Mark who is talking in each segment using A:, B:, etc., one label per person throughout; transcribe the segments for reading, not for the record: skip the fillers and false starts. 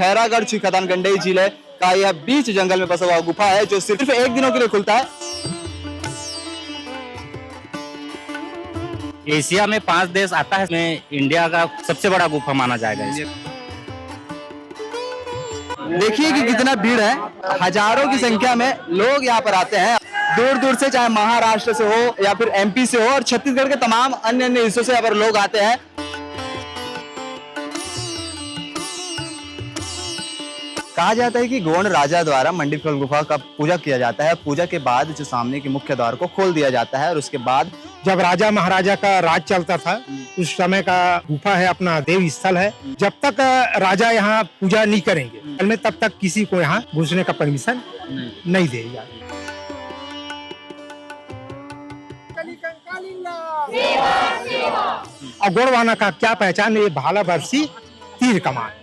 A: खैरागढ़ छिखतान गंडई जिले का यह बीच जंगल में बसा हुआ गुफा है जो सिर्फ एक दिनों के लिए खुलता है।
B: एशिया में 5 देश आता है, इसमें इंडिया का सबसे बड़ा गुफा माना जाएगा इसे।
A: देखिए कि कितना भीड़ है, हजारों की संख्या में लोग यहाँ पर आते हैं दूर दूर से, चाहे महाराष्ट्र से हो या फिर एमपी से हो और छत्तीसगढ़ के तमाम अन्य अन्य हिस्सों से यहाँ पर लोग आते हैं। कहा जाता है कि गोंड राजा द्वारा मंडीफल गुफा का पूजा किया जाता है। पूजा के बाद जो सामने के मुख्य द्वार को खोल दिया जाता है और उसके बाद
C: जब राजा महाराजा का राज चलता था उस समय का गुफा है, अपना देव स्थल है। जब तक राजा यहाँ पूजा नहीं करेंगे में तब तक किसी को यहाँ घुसने का परमिशन नहीं देगा। और गोंडवाना का क्या पहचान है? ये भाला बरसी तीर कमान।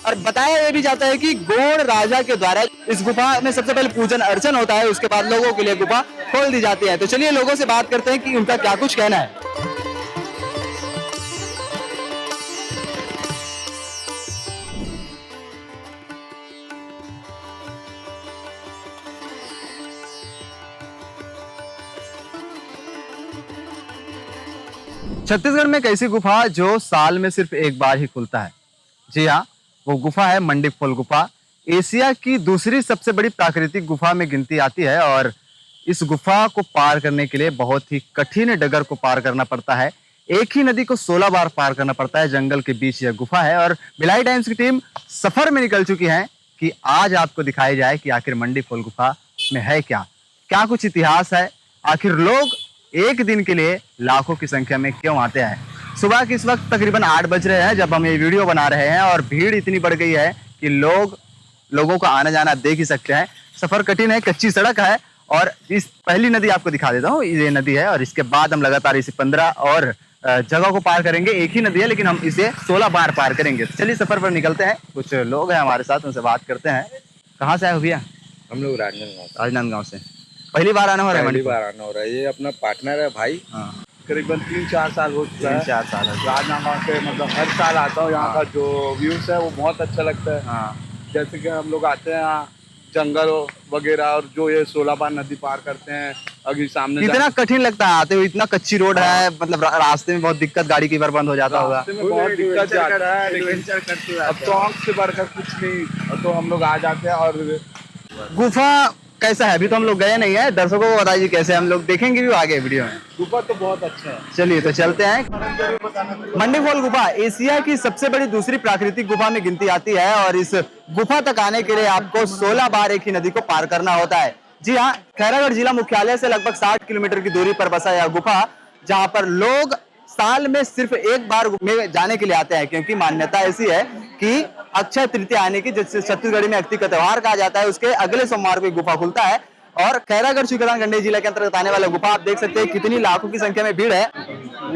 A: और बताया यह भी जाता है कि गोंड राजा के द्वारा इस गुफा में सबसे पहले पूजन अर्चन होता है, उसके बाद लोगों के लिए गुफा खोल दी जाती है। तो चलिए लोगों से बात करते हैं कि उनका क्या कुछ कहना है। छत्तीसगढ़ में एक ऐसी गुफा जो साल में सिर्फ एक बार ही खुलता है। जी हाँ, वो गुफा है मंडीफल गुफा। एशिया की दूसरी सबसे बड़ी प्राकृतिक गुफा में गिनती आती है और इस गुफा को पार करने के लिए बहुत ही कठिन डगर को पार करना पड़ता है। एक ही नदी को 16 बार पार करना पड़ता है। जंगल के बीच यह गुफा है और भिलाई टाइम्स की टीम सफर में निकल चुकी है कि आज आपको दिखाया जाए कि आखिर मंडीफल गुफा में है क्या क्या कुछ इतिहास है, आखिर लोग एक दिन के लिए लाखों की संख्या में क्यों आते हैं। सुबह के इस वक्त तकरीबन 8 बज रहे हैं जब हम ये वीडियो बना रहे हैं और भीड़ इतनी बढ़ गई है कि लोगों का आना जाना देख ही सकते हैं। सफर कठिन है, कच्ची सड़क है और इस पहली नदी आपको दिखा देता हूँ, ये नदी है और इसके बाद हम लगातार इसे 15 और जगह को पार करेंगे। एक ही नदी है लेकिन हम इसे 16 बार पार करेंगे। चलिए सफर पर निकलते हैं। कुछ लोग हैं हमारे साथ, उनसे बात करते हैं। कहाँ से आए हो भैया?
D: हम लोग
A: राजनांदगांव से। पहली बार आना हो रहा है?
D: पहली बार आना हो रहा है। ये अपना पार्टनर है भाई।
A: हाँ,
D: करीबन 3-4 साल हो चुका है।
A: 3-4 साल है।
D: राजनांदगांव से मतलब हर साल आता हूँ। यहाँ का जो व्यूज है वो बहुत अच्छा लगता है।
A: हाँ,
D: जैसे कि हम लोग आते हैं यहाँ जंगल वगैरह और जो ये 16 बार नदी पार करते हैं। अभी सामने
A: इतना कठिन लगता है आते हुए, इतना कच्ची रोड है, मतलब रास्ते में बहुत दिक्कत, गाड़ी कई बार बंद हो जाता होगा।
D: रास्ते में बहुत दिक्कत जाता है लेकिन अब शौक से बढ़कर कुछ नहीं, तो हम लोग आ जाते हैं। और
A: गुफा कैसा है? अभी तो हम लोग गए नहीं है, दर्शकों को बताइए कैसे, हम लोग देखेंगे भी आगे वीडियो में।
D: गुफा तो बहुत अच्छा है।
A: चलिए तो चलते हैं। मंडीफल गुफा एशिया की सबसे बड़ी दूसरी प्राकृतिक गुफा में गिनती आती है और इस गुफा तक आने के लिए आपको 16 बार एक ही नदी को पार करना होता है। जी हाँ, खैरागढ़ जिला मुख्यालय से लगभग 60 किलोमीटर की दूरी पर बसा यह गुफा, जहाँ पर लोग साल में सिर्फ एक बार में जाने के लिए आते हैं, क्योंकि मान्यता ऐसी है कि अक्षय तृतीया आने की, जिसे छत्तीसगढ़ी में अक्ति का त्योहार कहा जाता है, उसके अगले सोमवार को गुफा खुलता है। और खैरागढ़ छिखतान गंडई जिले के अंतर्गत आने वाला गुफा आप देख सकते हैं कितनी लाखों की संख्या में भीड़ है।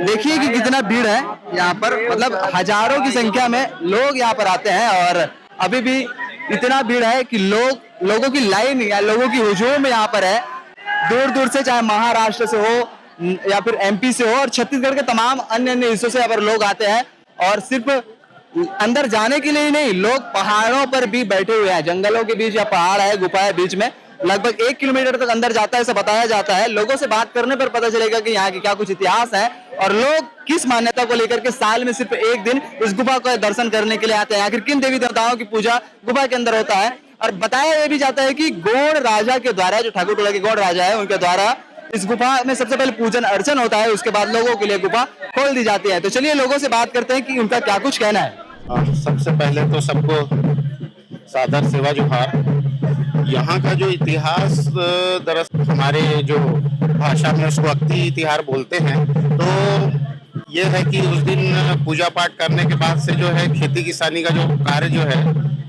A: देखिए कि कितना भीड़ है यहाँ पर, मतलब हजारों की संख्या में लोग यहाँ पर आते हैं और अभी भी इतना भीड़ है कि लोगों की लाइन या लोगों की हुजूम यहाँ पर है। दूर दूर से, चाहे महाराष्ट्र से हो या फिर एमपी से हो और छत्तीसगढ़ के तमाम अन्य अन्य हिस्सों से यहाँ पर लोग आते हैं। और सिर्फ अंदर जाने के लिए ही नहीं, लोग पहाड़ों पर भी बैठे हुए हैं। जंगलों के बीच या पहाड़ है, गुफा है बीच में, लगभग 1 किलोमीटर तक अंदर जाता है ऐसा बताया जाता है। लोगों से बात करने पर पता चलेगा कि यहाँ की क्या कुछ इतिहास है और लोग किस मान्यता को लेकर के साल में सिर्फ एक दिन इस गुफा का दर्शन करने के लिए आते हैं। आखिर किन देवी देवताओं की पूजा गुफा के अंदर होता है। और बताया यह भी जाता है कि गोंड राजा के द्वारा, जो ठाकुर टोला के गोंड राजा है, उनके द्वारा इस गुफा में सबसे पहले पूजन अर्चन होता है, उसके बाद लोगों के लिए गुफा खोल दी जाती है। तो चलिए लोगों से बात करते हैं कि उनका क्या कुछ कहना है।
E: सबसे पहले तो सबको सादर सेवा जोहार। यहाँ का जो इतिहास, दरअसल हमारे जो भाषा में उसको अक्ति इतिहास बोलते हैं, तो ये है कि उस दिन पूजा पाठ करने के बाद से जो है खेती किसानी का जो कार्य जो है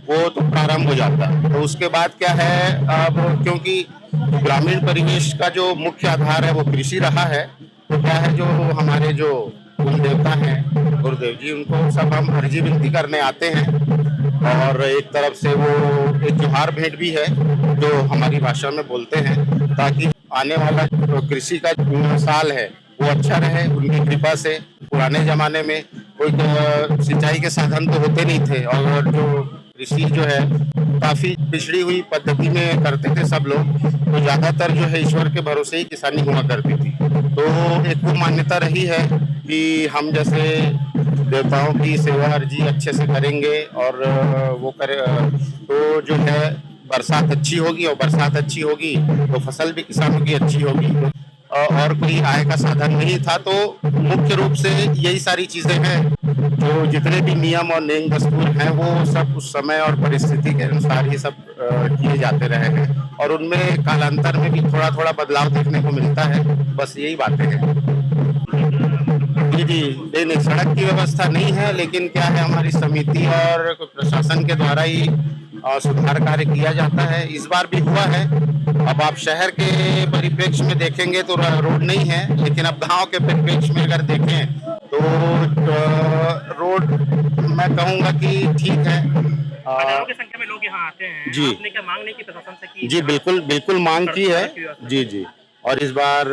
E: वो तो प्रारंभ हो जाता है। तो उसके बाद क्या है, अब क्योंकि ग्रामीण परिवेश का जो मुख्य आधार है वो कृषि रहा है, तो क्या है, जो हमारे जो कुल देवता हैं गुरुदेव जी, उनको सब हम अर्जी विनती करने आते हैं। और एक तरफ से वो एक जोहार भेंट भी है जो हमारी भाषा में बोलते हैं, ताकि आने वाला जो कृषि का साल है वो अच्छा रहे। उनकी कृपा से पुराने जमाने में कोई सिंचाई के साधन तो होते नहीं थे, और जो कृषि जो है काफी पिछड़ी हुई पद्धति में करते थे सब लोग, तो ज्यादातर जो है ईश्वर के भरोसे ही किसानी हुआ करती थी। तो एक वो मान्यता रही है कि हम जैसे देवताओं की सेवा अर्जी अच्छे से करेंगे और वो करे तो जो है बरसात अच्छी होगी, और बरसात अच्छी होगी तो फसल भी किसानों की अच्छी होगी। और कोई आय का साधन नहीं था, तो मुख्य रूप से यही सारी चीजें हैं, जो जितने भी नियम और नेम दस्तूर हैं वो सब उस समय और परिस्थिति के अनुसार ही सब किए जाते रहे हैं, और उनमें कालांतर में भी थोड़ा थोड़ा बदलाव देखने को मिलता है। बस यही बातें हैं। जी नहीं, सड़क की व्यवस्था नहीं है, लेकिन क्या है, हमारी समिति और प्रशासन के द्वारा ही सुधार कार्य किया जाता है। इस बार भी हुआ है। अब आप शहर के परिप्रेक्ष्य में देखेंगे तो रोड नहीं है, लेकिन अब गांव के परिप्रेक्ष्य में अगर देखें तो रोड मैं कहूँगा कि ठीक है।
F: हजारों की संख्या में लोग यहाँ आते हैं।
E: जी।
F: आपने क्या मांग नहीं की प्रशासन से की?
E: जी बिल्कुल बिल्कुल मांग की है। जी जी, और इस बार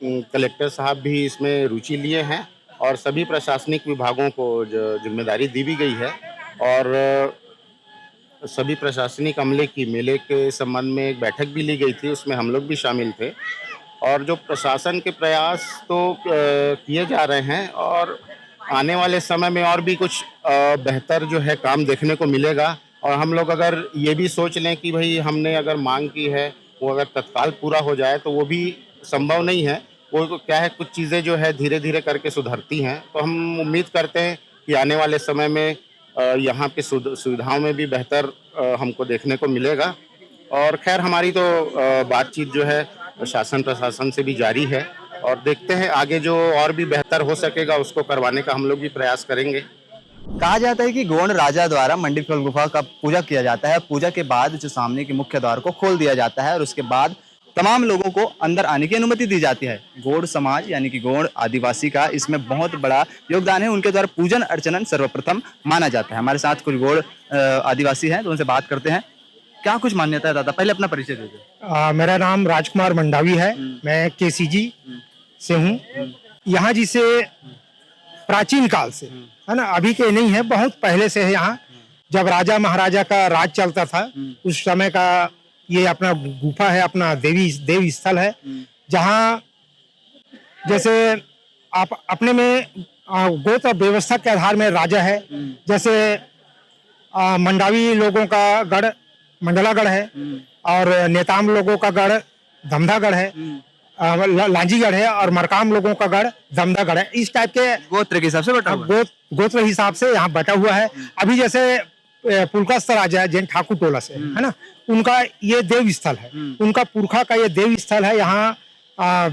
E: कलेक्टर साहब भी इसमें रुचि लिए हैं, और सभी प्रशासनिक विभागों को जो जिम्मेदारी दी भी गई है, और सभी प्रशासनिक अमले की मेले के संबंध में एक बैठक भी ली गई थी, उसमें हम लोग भी शामिल थे। और जो प्रशासन के प्रयास तो किए जा रहे हैं, और आने वाले समय में और भी कुछ बेहतर जो है काम देखने को मिलेगा। और हम लोग अगर ये भी सोच लें कि भाई हमने अगर मांग की है वो अगर तत्काल पूरा हो जाए तो वो भी संभव नहीं है। वो क्या है, कुछ चीज़ें जो है धीरे धीरे करके सुधरती हैं, तो हम उम्मीद करते हैं कि आने वाले समय में यहाँ की सुविधाओं में भी बेहतर हमको देखने को मिलेगा। और खैर हमारी तो बातचीत जो है शासन प्रशासन से भी जारी है, और देखते हैं आगे जो और भी बेहतर हो सकेगा उसको करवाने का हम लोग भी प्रयास करेंगे।
A: कहा जाता है कि गोंड राजा द्वारा मंडीफल गुफा का पूजा किया जाता है। पूजा के बाद जो सामने के मुख्य द्वार को खोल दिया जाता है, और उसके बाद तमाम लोगों को अंदर आने की अनुमति दी जाती है। गोंड समाज यानी कि गोंड आदिवासी का इसमें बहुत बड़ा योगदान है। उनके द्वारा पूजन अर्चन सर्वप्रथम माना जाता है। हमारे साथ कुछ गोंड आदिवासी हैं, तो उनसे बात करते हैं। क्या कुछ मान्यता है दादा? पहले अपना परिचय दे दो।
C: मेरा नाम राजकुमार मंडावी है। मैं केसीजी से हूँ। यहाँ जिसे प्राचीन काल से है ना, अभी के नहीं है, बहुत पहले से है। यहाँ जब राजा महाराजा का राज चलता था उस समय का ये अपना गुफा है, अपना देव स्थल है, जहाँ जैसे आप अपने में गोत्र व्यवस्था के आधार में राजा है। जैसे मंडावी लोगों का गढ़ मंडलागढ़ है, और नेताम लोगों का गढ़ धमधागढ़ है, लांजीगढ़ है, और मरकाम लोगों का गढ़ दमदागढ़ है। इस टाइप के
A: गोत्र के हिसाब से बटा हुआ है।
C: गोत्र हिसाब से यहाँ बटा हुआ है। अभी जैसे पुलकास्तर राजा जैन ठाकुर टोला से है ना, उनका ये देव स्थल है, उनका पुरखा का ये देव स्थल है। यहाँ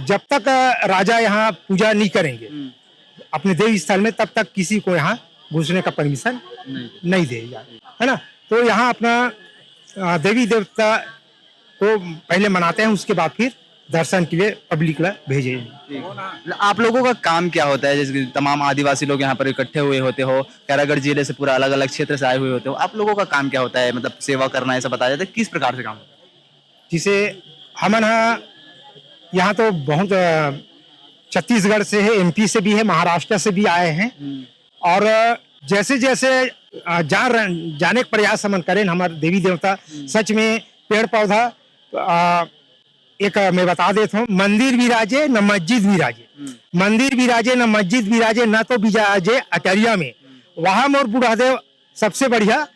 C: जब तक राजा यहाँ पूजा नहीं करेंगे अपने देव स्थल में, तब तक किसी को यहाँ घुसने का परमिशन नहीं देगा, है ना। तो यहाँ अपना देवी देवता को पहले मनाते हैं, उसके बाद फिर दर्शन के लिए पब्लिक भेजे।
A: आप लोगों का काम क्या होता है? जैसे तमाम आदिवासी लोग यहाँ पर इकट्ठे हुए होते हो, कैरागढ़ जिले से पूरा अलग अलग क्षेत्र से आए हुए होते हो, आप लोगों का काम क्या होता है? मतलब सेवा करना ऐसा बताया जाता है, किस प्रकार से काम होता है?
C: जिसे हमन यहाँ तो बहुत छत्तीसगढ़ से है, एमपी से भी है, महाराष्ट्र से भी आए हैं, और जैसे जैसे जाने का प्रयास हमन करें, हमारे देवी देवता सच में पेड़ पौधा एक मैं बता देता हूँ, मंदिर विराजे न मस्जिद विराजे, मंदिर विराजे न मस्जिद विराजे, न तो विराजे अटरिया में, वहां मोर बुढ़ादेव सबसे बढ़िया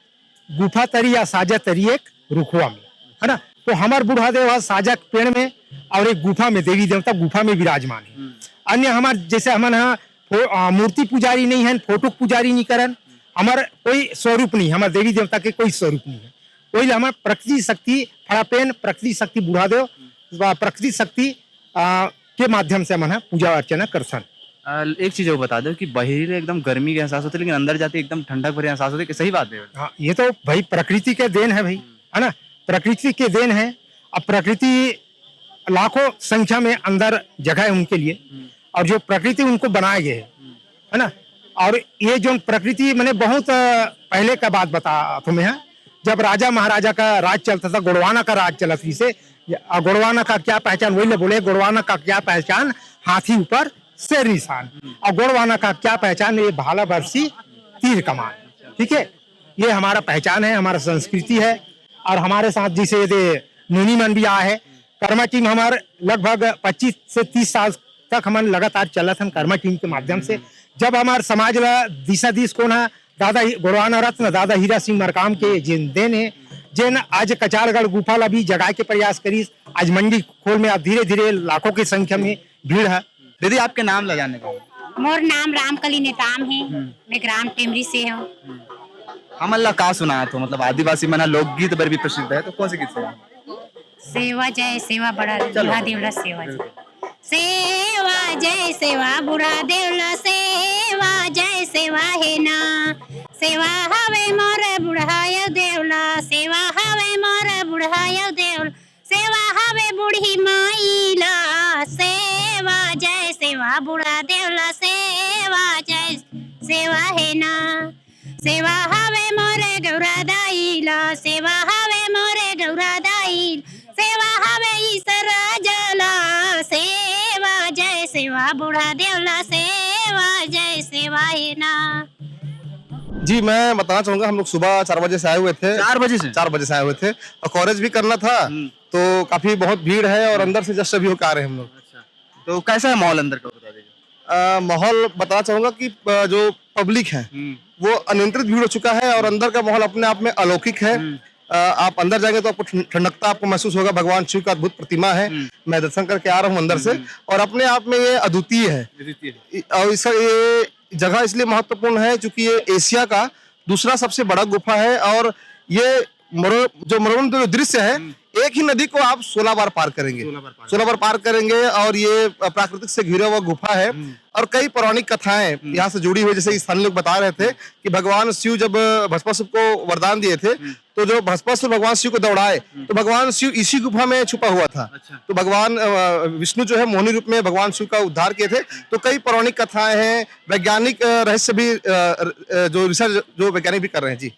C: गुफा तरी या साजा तरी एक रुखवा में, है ना। तो हमार बुढ़ादेव साजा पेड़ में और एक गुफा में, देवी देवता गुफा में विराजमान है। अन्य हमार जैसे हमारे यहाँ मूर्ति पुजारी नहीं है, फोटो पुजारी नहीं करन, हमारा कोई स्वरूप नहीं, हमारे देवी देवता के कोई स्वरूप नहीं है। वही हमारे प्रकृति शक्ति फड़ापेन, प्रकृति शक्ति बुढ़ादेव, प्रकृति शक्ति के माध्यम से हम पूजा अर्चना करसन।
A: एक चीज और बता दो कि बाहर एकदम गर्मी के एहसास होते, लेकिन अंदर जाते एकदम ठंडक भरे एहसास होते, सही बात है?
C: हाँ, ये तो भाई प्रकृति के देन है भाई, है ना, प्रकृति के देन है। अब प्रकृति लाखों संख्या में अंदर जगह है उनके लिए, और जो प्रकृति उनको बनाए गए है ना। और ये जो प्रकृति मैंने बहुत पहले का बात बता तुम्हें, जब राजा महाराजा का राज चलता था, गोड़वाना का राज चला, से गोड़वाना का क्या पहचान, वही बोले गोड़वाना का क्या पहचान, हाथी ऊपर शेर निशान। और गोंडवाना का क्या पहचान है? ये भाला बरसी तीर कमान, ठीक है, ये हमारा पहचान है, हमारा संस्कृति है। और हमारे साथ जैसे नूनी मन भी आया है। कर्मा टीम हमारे लगभग 25 से 30 साल तक हम लगातार चला था कर्मा टीम के माध्यम से। जब हमारे समाज ला दिशा दिश को ना दादा गोरवाना रत्न दादा हीरा सिंह मरकाम के जिन देन है, जिन आज कचालगढ़ गुफा ला भी जगाए के प्रयास करी। आज मंडी खोल में अब धीरे धीरे लाखों की संख्या में भीड़ है।
A: दीदी आपके नाम ल जानने का।
G: मोर नाम रामकली नेताम है, मैं ग्राम टेमरी से हूँ।
A: हम अल्लाह का सुना तो मतलब आदिवासी मना लोकगीत पर भी प्रसिद्ध है, तो कौन से गीत से?
G: सेवा जय सेवा बड़ा बूढ़ा देवला सेवा जय सेवा जय सेवा बूढ़ा देवला सेवा जय सेवा है ना। सेवा हवे मोर बुढ़ाय देवला, सेवा हवे मोर बुढ़ाय देवला, सेवा हवे बूढ़ी माईला, सेवा जय सेवा बूढ़ा देवला सेवा जय सेवा है ना। सेवा हवे मोरे गौरा दाईला, सेवा हवे मोरे गौरा दाईल, सेवा हवे ईसर जला, सेवा जय सेवा बूढ़ा देवला सेवा जय सेवा है ना।
H: जी मैं बताना चाहूंगा, हम लोग सुबह 4 बजे से आए हुए थे।
A: 4 बजे से?
H: 4 बजे से आए हुए थे और कॉलेज भी करना था, तो काफी बहुत भीड़ है और अंदर से जस्ट अभी होकर आ रहे हैं हम लोग।
A: तो कैसा है माहौल अंदर का, बता दीजिए।
H: माहौल बताना चाहूंगा कि जो पब्लिक है वो अनियंत्रित भीड़ हो चुका है और अंदर का माहौल अपने आप में अलौकिक है। आप अंदर जाएंगे तो आपको ठंडकता आपको महसूस होगा। भगवान शिव का अद्भुत प्रतिमा है, मैं दर्शन करके आ रहा हूँ अंदर से, और अपने आप में ये अद्वितीय है। और इसका ये जगह इसलिए महत्वपूर्ण है क्योंकि ये एशिया का दूसरा सबसे बड़ा गुफा है। और ये जो मनोरम दृश्य है, एक ही नदी को आप 16 बार पार करेंगे, 16 बार पार करेंगे। और ये प्राकृतिक से घिरा हुआ गुफा है और कई पौराणिक कथाएं यहाँ से जुड़ी हुई। जैसे स्थानीय लोग बता रहे थे कि भगवान शिव जब भस्मासुर को वरदान दिए थे, तो जो भस्मासुर भगवान शिव को दौड़ाए, तो भगवान शिव इसी गुफा में छुपा हुआ था। तो भगवान विष्णु जो है मोहिनी रूप में भगवान शिव का उद्धार किए थे। तो कई पौराणिक कथाएं हैं, वैज्ञानिक रहस्य भी जो रिसर्च जो वैज्ञानिक भी कर रहे हैं। जी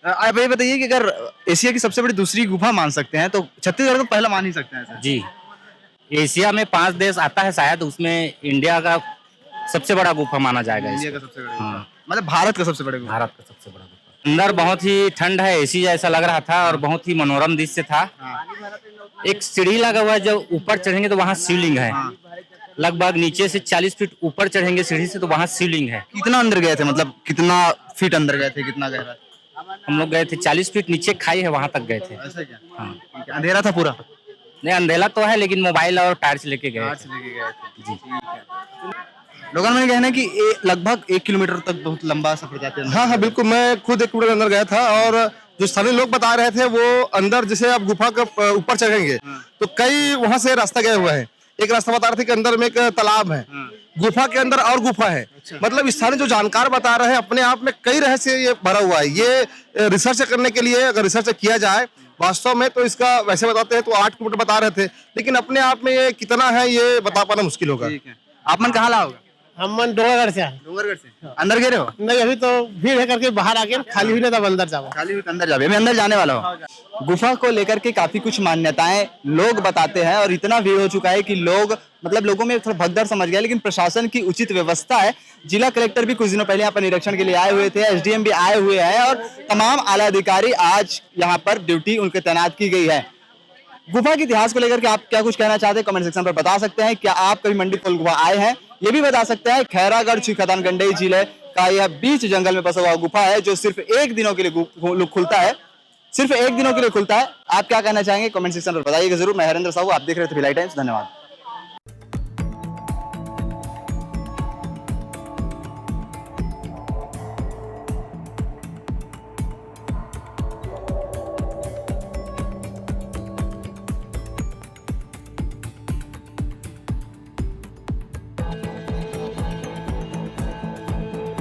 A: आप ये बताइए कि अगर एशिया की सबसे बड़ी दूसरी गुफा मान सकते हैं, तो छत्तीसगढ़ को पहला मान ही सकते हैं सर?
B: जी, एशिया में 5 देश आता है शायद, उसमें इंडिया का सबसे बड़ा गुफा माना जाएगा।
A: इंडिया का सबसे बड़ा
B: हाँ।
A: गुफा, मतलब भारत का सबसे बड़ा गुफा।
B: भारत का सबसे बड़ा गुफा। अंदर बहुत ही ठंड है, एसी जैसा लग रहा था और बहुत ही मनोरम दृश्य था। एक सीढ़ी लगा हुआ है, जब ऊपर चढ़ेंगे तो वहाँ शिवलिंग है। लगभग नीचे से 40 फीट ऊपर चढ़ेंगे सीढ़ी से तो वहाँ शिवलिंग है।
A: कितना अंदर गए थे, मतलब कितना फीट अंदर गए थे, कितना गहरा?
B: हम लोग गए थे 40 फीट नीचे खाई है, वहां तक गए थे।
A: ऐसा क्या?
B: हाँ,
A: अंधेरा था पूरा?
B: नहीं अंधेरा तो है, लेकिन मोबाइल और टार्च लेके गए थे।
A: जी। लोगों ने कहना है कि लगभग 1 किलोमीटर तक बहुत लंबा सफर जाते हैं।
H: हाँ हाँ बिल्कुल, मैं खुद 1 किलोमीटर अंदर गया था। और जो स्थानीय लोग बता रहे थे वो अंदर जैसे आप गुफा के ऊपर चढ़ेंगे तो कई वहां से रास्ता गए हुए हैं। एक रास्ता बता रहे थे कि अंदर में एक तालाब है, गुफा के अंदर और गुफा है। मतलब स्थानीय जो जानकार बता रहे हैं, अपने आप में कई रहस्य ये भरा हुआ है। ये रिसर्च करने के लिए अगर रिसर्च किया जाए वास्तव में, तो इसका वैसे बताते हैं तो 8 किलोमीटर बता रहे थे, लेकिन अपने आप में ये कितना है ये बता पाना मुश्किल होगा।
A: आप मन कहाँ ला होगा?
I: हम मन डोंगरगढ़ से आए।
A: डोंगरगढ़ से अंदर गए हो?
I: नहीं, अभी तो भीड़ है करके बाहर आ गए, खाली हुई ना तब अंदर जाओ।
A: खाली हुई अंदर जाओ। मैं अंदर जाने वाला हूँ। गुफा को लेकर के काफी कुछ मान्यताएं लोग बताते हैं और इतना भीड़ हो चुका है कि लोग मतलब लोगों में थोड़ा भगदड़ समझ गया, लेकिन प्रशासन की उचित व्यवस्था है। जिला कलेक्टर भी कुछ दिनों पहले यहाँ पर निरीक्षण के लिए आए हुए थे, एसडीएम भी आए हुए हैं और तमाम आला अधिकारी आज यहाँ पर ड्यूटी उनके तैनात की गई है। गुफा के इतिहास को लेकर के आप क्या कुछ कहना चाहते हैं, कमेंट सेक्शन पर बता सकते हैं। क्या आप कभी मंडी खोल गुफा आए हैं, ये भी बता सकते हैं। खैरागढ़ खदान गंडई जिले का यह बीच जंगल में बसा हुआ गुफा है जो सिर्फ 1 दिनों के लिए खुलता है, सिर्फ 1 दिनों के लिए खुलता है। आप क्या कहना चाहेंगे कमेंट सेक्शन पर बताइएगा जरूर। मैं हरेंद्र साहू, आप देख रहे थे भिलाई टाइम्स। धन्यवाद।